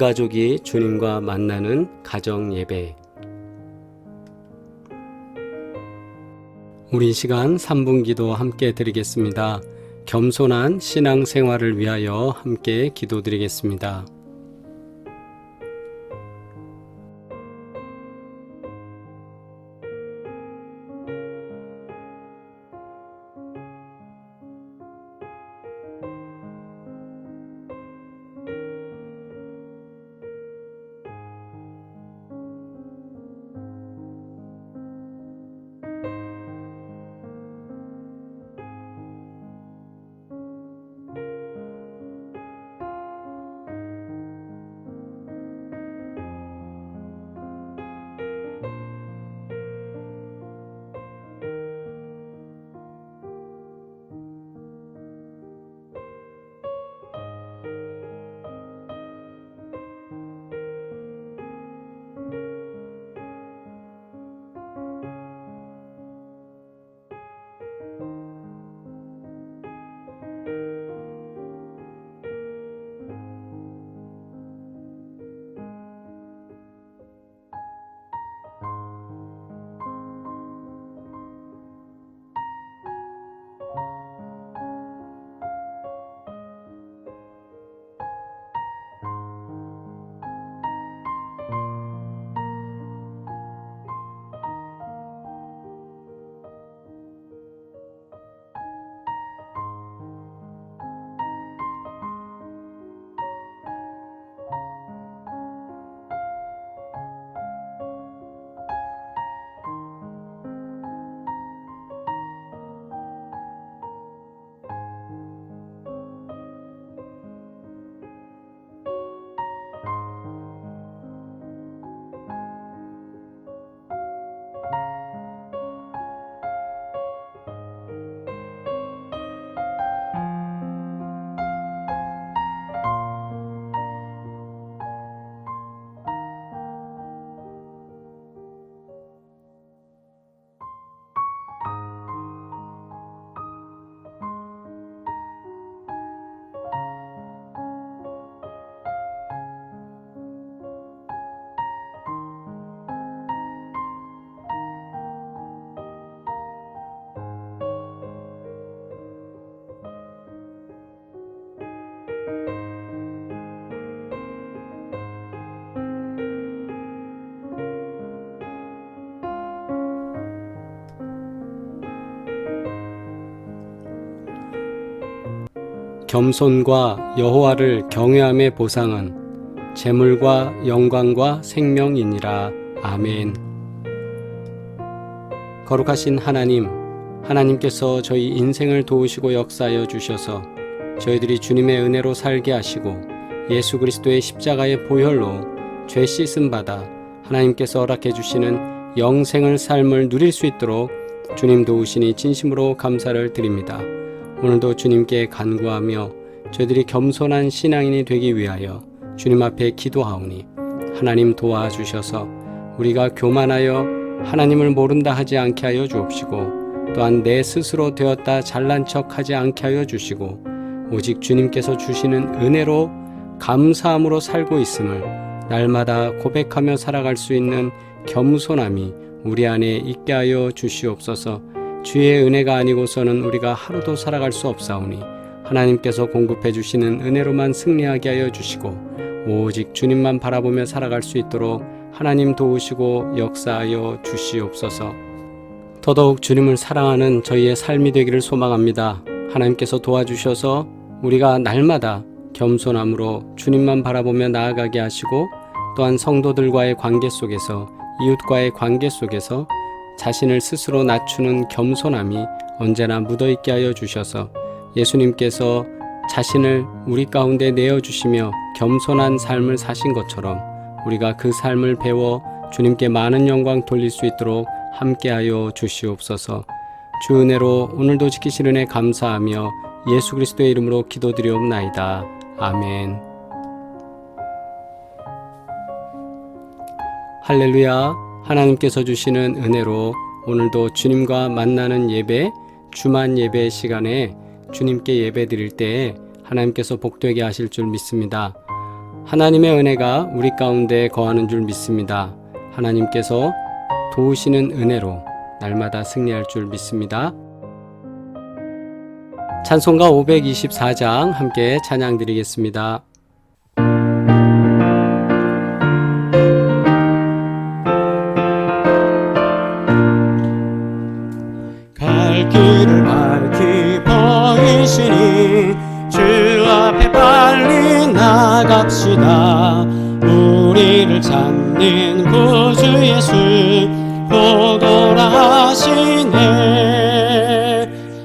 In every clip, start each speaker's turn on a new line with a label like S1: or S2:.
S1: 가족이 주님과 만나는 가정 예배. 우리 시간 3분 기도 함께 드리겠습니다. 겸손한 신앙 생활을 위하여 함께 기도드리겠습니다. 겸손과 여호와를 경외함의 보상은 재물과 영광과 생명이니라. 아멘. 거룩하신 하나님, 하나님께서 저희 인생을 도우시고 역사하여 주셔서 저희들이 주님의 은혜로 살게 하시고 예수 그리스도의 십자가의 보혈로 죄 씻음 받아 하나님께서 허락해 주시는 영생을 삶을 누릴 수 있도록 주님 도우시니 진심으로 감사를 드립니다. 오늘도 주님께 간구하며 저희들이 겸손한 신앙인이 되기 위하여 주님 앞에 기도하오니 하나님 도와주셔서 우리가 교만하여 하나님을 모른다 하지 않게 하여 주옵시고 또한 내 스스로 되었다 잘난 척하지 않게 하여 주시고 오직 주님께서 주시는 은혜로 감사함으로 살고 있음을 날마다 고백하며 살아갈 수 있는 겸손함이 우리 안에 있게 하여 주시옵소서. 주의 은혜가 아니고서는 우리가 하루도 살아갈 수 없사오니 하나님께서 공급해 주시는 은혜로만 승리하게 하여 주시고 오직 주님만 바라보며 살아갈 수 있도록 하나님 도우시고 역사하여 주시옵소서. 더더욱 주님을 사랑하는 저희의 삶이 되기를 소망합니다. 하나님께서 도와주셔서 우리가 날마다 겸손함으로 주님만 바라보며 나아가게 하시고 또한 성도들과의 관계 속에서 이웃과의 관계 속에서 자신을 스스로 낮추는 겸손함이 언제나 묻어있게 하여 주셔서 예수님께서 자신을 우리 가운데 내어주시며 겸손한 삶을 사신 것처럼 우리가 그 삶을 배워 주님께 많은 영광 돌릴 수 있도록 함께하여 주시옵소서. 주 은혜로 오늘도 지키시는 은혜 감사하며 예수 그리스도의 이름으로 기도드리옵나이다. 아멘. 할렐루야. 하나님께서 주시는 은혜로 오늘도 주님과 만나는 예배, 주만 예배 시간에 주님께 예배 드릴 때에 하나님께서 복되게 하실 줄 믿습니다. 하나님의 은혜가 우리 가운데 거하는 줄 믿습니다. 하나님께서 도우시는 은혜로 날마다 승리할 줄 믿습니다. 찬송가 524장 함께 찬양 드리겠습니다. 갈 길을 밝히 보이시니 주 앞에 빨리 나갑시다. 우리를 찾는 구주 예수 곧 오라 하시네.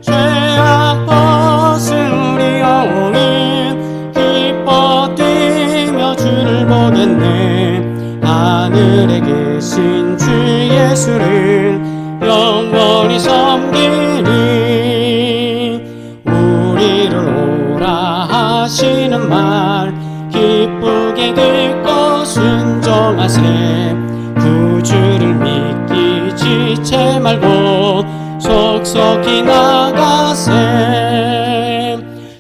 S1: 죄악 벗은 우리 영혼은 기뻐 뛰며 주를 보겠네. 하늘에 계신 주 예수를 영원히 섬기니 우리를 오라 하시는 말 기쁘게 듣고 순종하세. 구주를 믿기 지체 말고 속속히 나가세.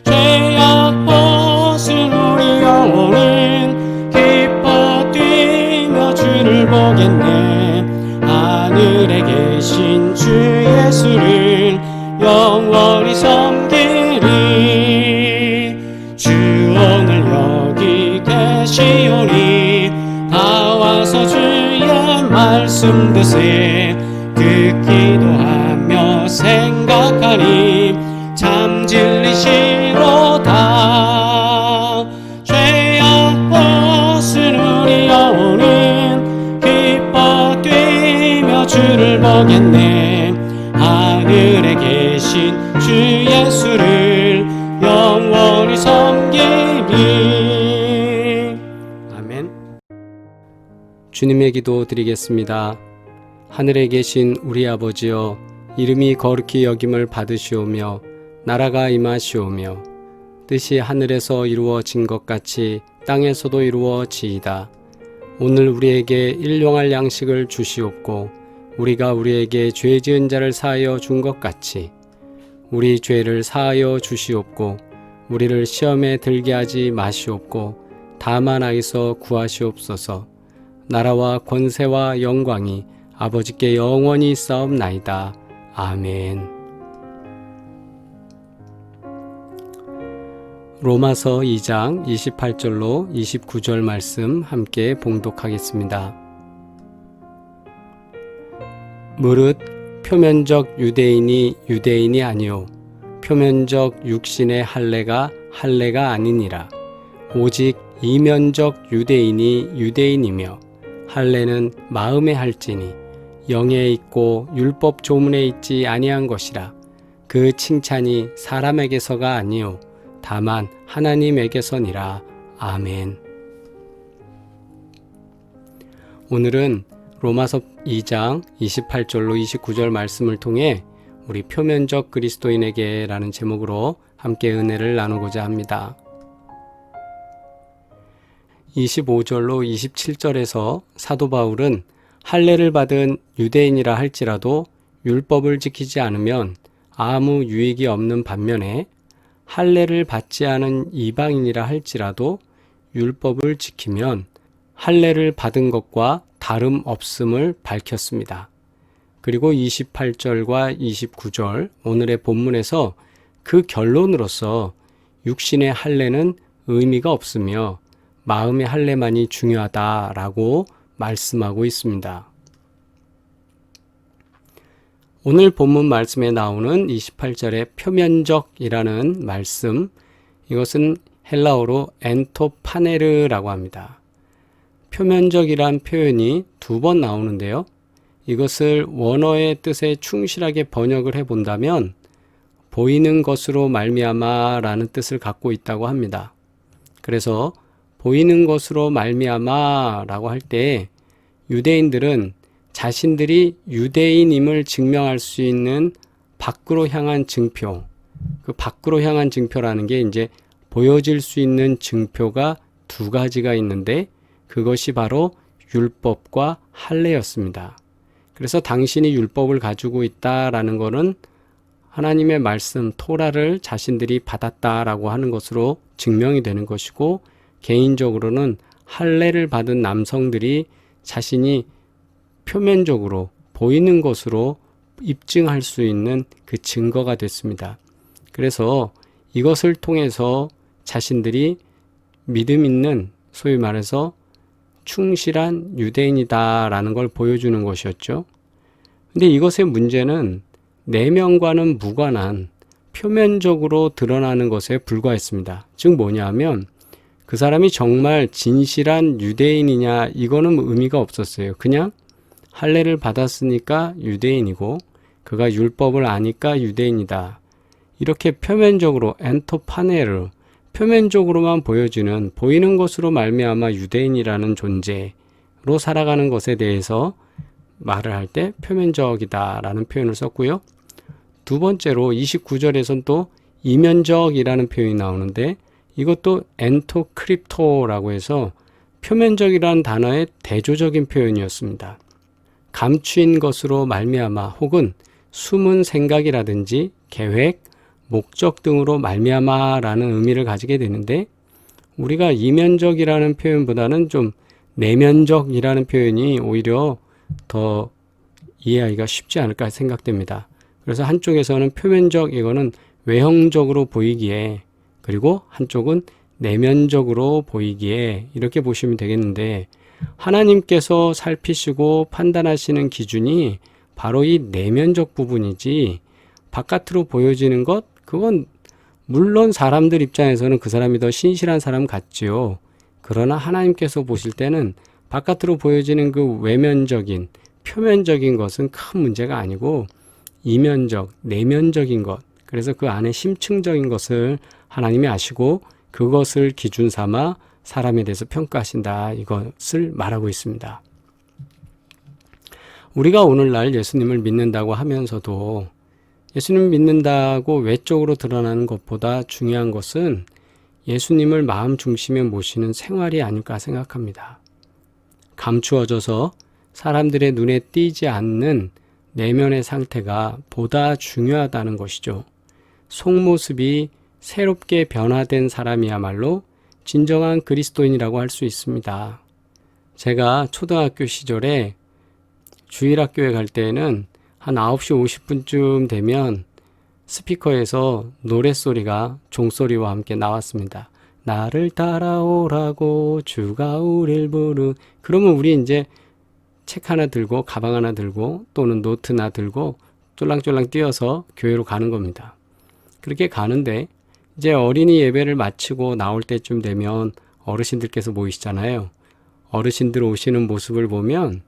S1: 죄악 벗은 우리 영혼은 기뻐 뛰며 주를 보겠네. 하늘에 계신 주 예수를 영원히 섬기리. 주 오늘 여기 계시오니 다 와서 주의 말씀 드세. 듣기도 하며 생각하니 참 진리시로다. 죄악 벗은 우리 영혼은 기뻐 뛰며 주를 보겠네. 하늘에 계신 주 예수를 영원히 섬기리. 아멘. 주님의 기도 드리겠습니다. 하늘에 계신 우리 아버지여, 이름이 거룩히 여김을 받으시오며 나라가 임하시오며 뜻이 하늘에서 이루어진 것 같이 땅에서도 이루어지이다. 오늘 우리에게 일용할 양식을 주시옵고 우리가 우리에게 죄 지은 자를 사하여 준 것 같이 우리 죄를 사하여 주시옵고 우리를 시험에 들게 하지 마시옵고 다만 악에서 구하시옵소서. 나라와 권세와 영광이 아버지께 영원히 있사옵나이다. 아멘. 로마서 2장 28절로 29절 말씀 함께 봉독하겠습니다. 무릇 표면적 유대인이 유대인이 아니요 표면적 육신의 할례가 할례가 아니니라. 오직 이면적 유대인이 유대인이며 할례는 마음에 할지니 영에 있고 율법 조문에 있지 아니한 것이라. 그 칭찬이 사람에게서가 아니요 다만 하나님에게서니라. 아멘. 오늘은 로마서 2장 28절로 29절 말씀을 통해 우리 표면적 그리스도인에게 라는 제목으로 함께 은혜를 나누고자 합니다. 25절로 27절에서 사도 바울은 할례를 받은 유대인이라 할지라도 율법을 지키지 않으면 아무 유익이 없는 반면에 할례를 받지 않은 이방인이라 할지라도 율법을 지키면 할례를 받은 것과 다름없음을 밝혔습니다. 그리고 28절과 29절 오늘의 본문에서 그 결론으로서 육신의 할례는 의미가 없으며 마음의 할례만이 중요하다라고 말씀하고 있습니다. 오늘 본문 말씀에 나오는 28절의 표면적이라는 말씀, 이것은 헬라어로 엔토파네르라고 합니다. 표면적이란 표현이 2번 나오는데요. 이것을 원어의 뜻에 충실하게 번역을 해본다면 보이는 것으로 말미암아 라는 뜻을 갖고 있다고 합니다. 그래서 보이는 것으로 말미암아 라고 할 때 유대인들은 자신들이 유대인임을 증명할 수 있는 밖으로 향한 증표, 그 밖으로 향한 증표라는 게 이제 보여질 수 있는 증표가 2가지가 있는데 그것이 바로 율법과 할례였습니다. 그래서 당신이 율법을 가지고 있다라는 것은 하나님의 말씀 토라를 자신들이 받았다라고 하는 것으로 증명이 되는 것이고, 개인적으로는 할례를 받은 남성들이 자신이 표면적으로 보이는 것으로 입증할 수 있는 그 증거가 됐습니다. 그래서 이것을 통해서 자신들이 믿음 있는, 소위 말해서 충실한 유대인이다라는 걸 보여주는 것이었죠. 근데 이것의 문제는 내면과는 무관한 표면적으로 드러나는 것에 불과했습니다. 즉 뭐냐면 그 사람이 정말 진실한 유대인이냐, 이거는 의미가 없었어요. 그냥 할례를 받았으니까 유대인이고 그가 율법을 아니까 유대인이다. 이렇게 표면적으로 엔토파네르, 표면적으로만 보이는 것으로 말미암아 유대인이라는 존재로 살아가는 것에 대해서 말을 할 때 표면적이다라는 표현을 썼고요. 두 번째로 29절에선 또 이면적이라는 표현이 나오는데 이것도 엔토크립토라고 해서 표면적이라는 단어의 대조적인 표현이었습니다. 감추인 것으로 말미암아 혹은 숨은 생각이라든지 계획, 목적 등으로 말미암아라는 의미를 가지게 되는데 우리가 이면적이라는 표현보다는 좀 내면적이라는 표현이 오히려 더 이해하기가 쉽지 않을까 생각됩니다. 그래서 한쪽에서는 표면적, 이거는 외형적으로 보이기에, 그리고 한쪽은 내면적으로 보이기에 이렇게 보시면 되겠는데 하나님께서 살피시고 판단하시는 기준이 바로 이 내면적 부분이지 바깥으로 보여지는 것, 그건 물론 사람들 입장에서는 그 사람이 더 신실한 사람 같지요. 그러나 하나님께서 보실 때는 바깥으로 보여지는 그 외면적인, 표면적인 것은 큰 문제가 아니고 이면적, 내면적인 것, 그래서 그 안에 심층적인 것을 하나님이 아시고 그것을 기준 삼아 사람에 대해서 평가하신다, 이것을 말하고 있습니다. 우리가 오늘날 예수님을 믿는다고 하면서도 예수님을 믿는다고 외적으로 드러나는 것보다 중요한 것은 예수님을 마음 중심에 모시는 생활이 아닐까 생각합니다. 감추어져서 사람들의 눈에 띄지 않는 내면의 상태가 보다 중요하다는 것이죠. 속모습이 새롭게 변화된 사람이야말로 진정한 그리스도인이라고 할 수 있습니다. 제가 초등학교 시절에 주일학교에 갈 때에는 한 9시 50분쯤 되면 스피커에서 노랫소리가 종소리와 함께 나왔습니다. 나를 따라오라고 주가 우릴 부르. 그러면 우리 이제 책 하나 들고 가방 하나 들고 또는 노트나 들고 쫄랑쫄랑 뛰어서 교회로 가는 겁니다. 그렇게 가는데 이제 어린이 예배를 마치고 나올 때쯤 되면 어르신들께서 모이시잖아요. 어르신들 오시는 모습을 보면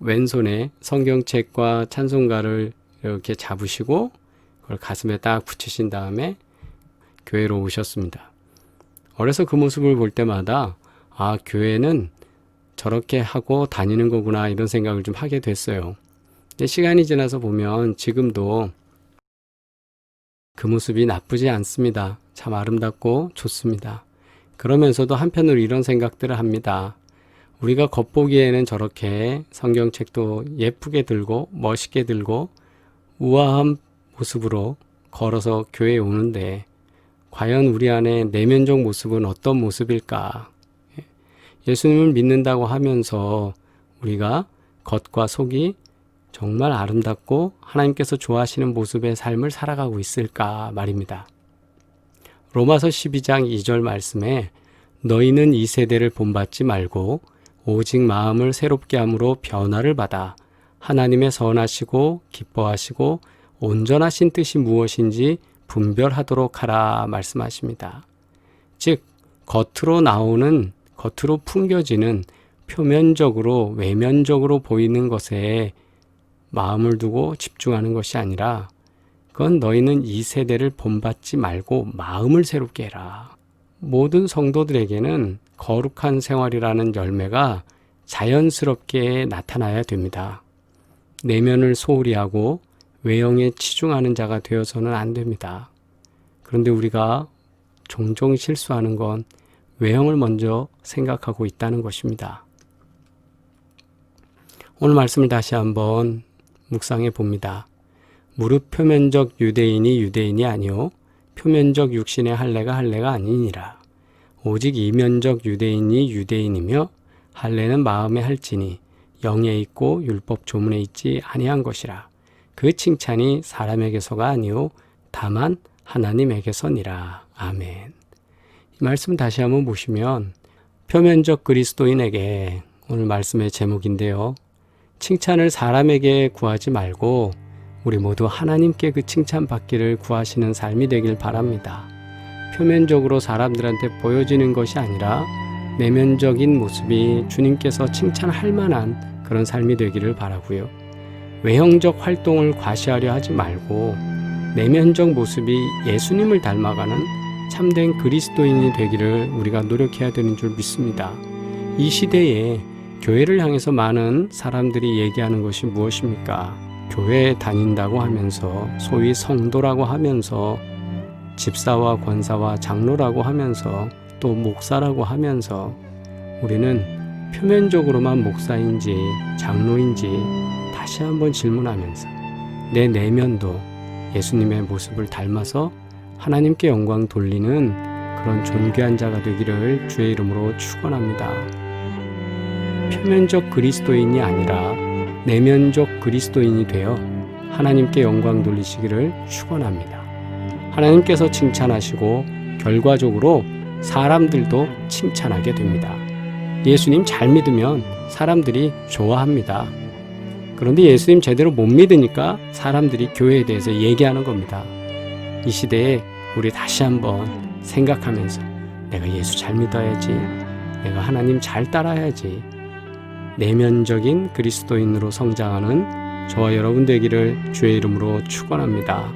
S1: 왼손에 성경책과 찬송가를 이렇게 잡으시고 그걸 가슴에 딱 붙이신 다음에 교회로 오셨습니다. 어려서 그 모습을 볼 때마다 아, 교회는 저렇게 하고 다니는 거구나, 이런 생각을 좀 하게 됐어요. 근데 시간이 지나서 보면 지금도 그 모습이 나쁘지 않습니다. 참 아름답고 좋습니다. 그러면서도 한편으로 이런 생각들을 합니다. 우리가 겉보기에는 저렇게 성경책도 예쁘게 들고 멋있게 들고 우아한 모습으로 걸어서 교회에 오는데 과연 우리 안에 내면적 모습은 어떤 모습일까? 예수님을 믿는다고 하면서 우리가 겉과 속이 정말 아름답고 하나님께서 좋아하시는 모습의 삶을 살아가고 있을까 말입니다. 로마서 12장 2절 말씀에 너희는 이 세대를 본받지 말고 오직 마음을 새롭게 함으로 변화를 받아 하나님의 선하시고 기뻐하시고 온전하신 뜻이 무엇인지 분별하도록 하라 말씀하십니다. 즉 겉으로 풍겨지는 표면적으로 외면적으로 보이는 것에 마음을 두고 집중하는 것이 아니라 그건 너희는 이 세대를 본받지 말고 마음을 새롭게 해라. 모든 성도들에게는 거룩한 생활이라는 열매가 자연스럽게 나타나야 됩니다. 내면을 소홀히 하고 외형에 치중하는 자가 되어서는 안 됩니다. 그런데 우리가 종종 실수하는 건 외형을 먼저 생각하고 있다는 것입니다. 오늘 말씀을 다시 한번 묵상해 봅니다. 무릇 표면적 유대인이 유대인이 아니요 표면적 육신의 할례가 할례가 아니니라. 오직 이면적 유대인이 유대인이며 할례는 마음에 할지니 영에 있고 율법 조문에 있지 아니한 것이라. 그 칭찬이 사람에게서가 아니요 다만 하나님에게서니라. 아멘. 이 말씀 다시 한번 보시면 표면적 그리스도인에게, 오늘 말씀의 제목인데요, 칭찬을 사람에게 구하지 말고 우리 모두 하나님께 그 칭찬 받기를 구하시는 삶이 되길 바랍니다. 표면적으로 사람들한테 보여지는 것이 아니라 내면적인 모습이 주님께서 칭찬할 만한 그런 삶이 되기를 바라고요. 외형적 활동을 과시하려 하지 말고 내면적 모습이 예수님을 닮아가는 참된 그리스도인이 되기를 우리가 노력해야 되는 줄 믿습니다. 이 시대에 교회를 향해서 많은 사람들이 얘기하는 것이 무엇입니까? 교회에 다닌다고 하면서, 소위 성도라고 하면서, 집사와 권사와 장로라고 하면서, 또 목사라고 하면서 우리는 표면적으로만 목사인지 장로인지 다시 한번 질문하면서 내 내면도 예수님의 모습을 닮아서 하나님께 영광 돌리는 그런 존귀한 자가 되기를 주의 이름으로 축원합니다. 표면적 그리스도인이 아니라 내면적 그리스도인이 되어 하나님께 영광 돌리시기를 축원합니다. 하나님께서 칭찬하시고 결과적으로 사람들도 칭찬하게 됩니다. 예수님 잘 믿으면 사람들이 좋아합니다. 그런데 예수님 제대로 못 믿으니까 사람들이 교회에 대해서 얘기하는 겁니다. 이 시대에 우리 다시 한번 생각하면서 내가 예수 잘 믿어야지, 내가 하나님 잘 따라야지, 내면적인 그리스도인으로 성장하는 저와 여러분 되기를 주의 이름으로 축원합니다.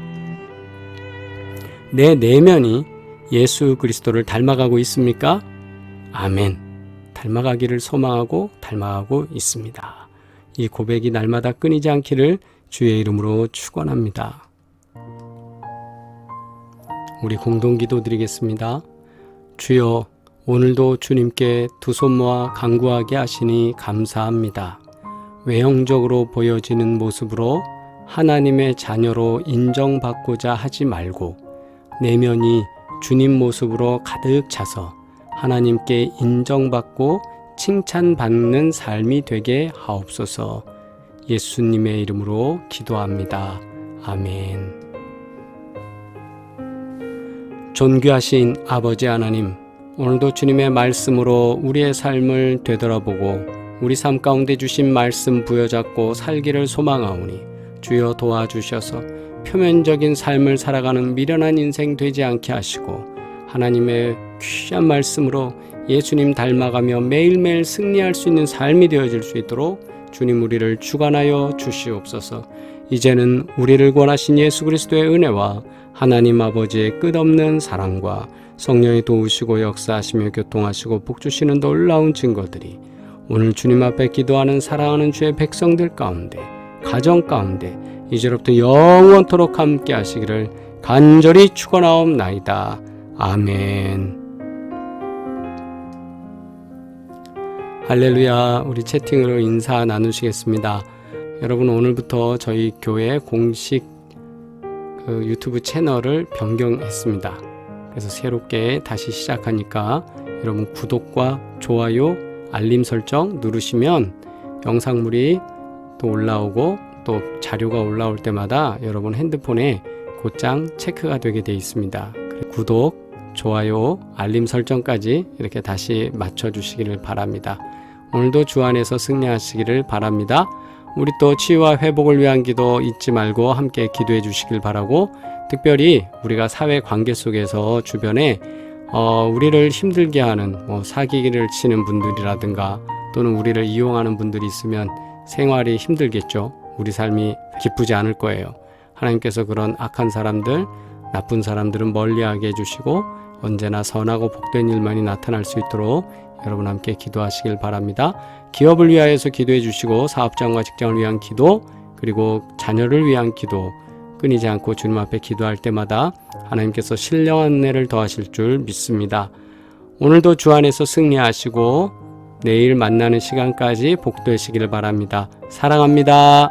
S1: 내 내면이 예수 그리스도를 닮아가고 있습니까? 아멘. 닮아가기를 소망하고 닮아가고 있습니다. 이 고백이 날마다 끊이지 않기를 주의 이름으로 축원합니다. 우리 공동 기도 드리겠습니다. 주여, 오늘도 주님께 두 손 모아 간구하게 하시니 감사합니다. 외형적으로 보여지는 모습으로 하나님의 자녀로 인정받고자 하지 말고 내면이 주님 모습으로 가득 차서 하나님께 인정받고 칭찬받는 삶이 되게 하옵소서. 예수님의 이름으로 기도합니다. 아멘. 존귀하신 아버지 하나님, 오늘도 주님의 말씀으로 우리의 삶을 되돌아보고 우리 삶 가운데 주신 말씀 부여잡고 살기를 소망하오니 주여 도와주셔서 표면적인 삶을 살아가는 미련한 인생 되지 않게 하시고 하나님의 귀한 말씀으로 예수님 닮아가며 매일매일 승리할 수 있는 삶이 되어질 수 있도록 주님 우리를 주관하여 주시옵소서. 이제는 우리를 구원하신 예수 그리스도의 은혜와 하나님 아버지의 끝없는 사랑과 성령이 도우시고 역사하시며 교통하시고 복주시는 놀라운 증거들이 오늘 주님 앞에 기도하는 사랑하는 주의 백성들 가운데, 가정 가운데 이제로부터 영원토록 함께 하시기를 간절히 축원하옵나이다. 아멘. 할렐루야. 우리 채팅으로 인사 나누시겠습니다. 여러분, 오늘부터 저희 교회 공식 유튜브 채널을 변경했습니다. 그래서 새롭게 다시 시작하니까 여러분 구독과 좋아요, 알림 설정 누르시면 영상물이 또 올라오고 또 자료가 올라올 때마다 여러분 핸드폰에 곧장 체크가 되게 되어 있습니다. 구독, 좋아요, 알림 설정까지 이렇게 다시 맞춰주시기를 바랍니다. 오늘도 주 안에서 승리하시기를 바랍니다. 우리 또 치유와 회복을 위한 기도 잊지 말고 함께 기도해 주시길 바라고, 특별히 우리가 사회 관계 속에서 주변에 우리를 힘들게 하는 사기를 치는 분들이라든가 또는 우리를 이용하는 분들이 있으면 생활이 힘들겠죠. 우리 삶이 기쁘지 않을 거예요. 하나님께서 그런 악한 사람들, 나쁜 사람들은 멀리하게 해주시고 언제나 선하고 복된 일만이 나타날 수 있도록 여러분 함께 기도하시길 바랍니다. 기업을 위하여서 기도해 주시고 사업장과 직장을 위한 기도, 그리고 자녀를 위한 기도 끊이지 않고 주님 앞에 기도할 때마다 하나님께서 신령한 은혜를 더하실 줄 믿습니다. 오늘도 주 안에서 승리하시고 내일 만나는 시간까지 복되시기를 바랍니다. 사랑합니다.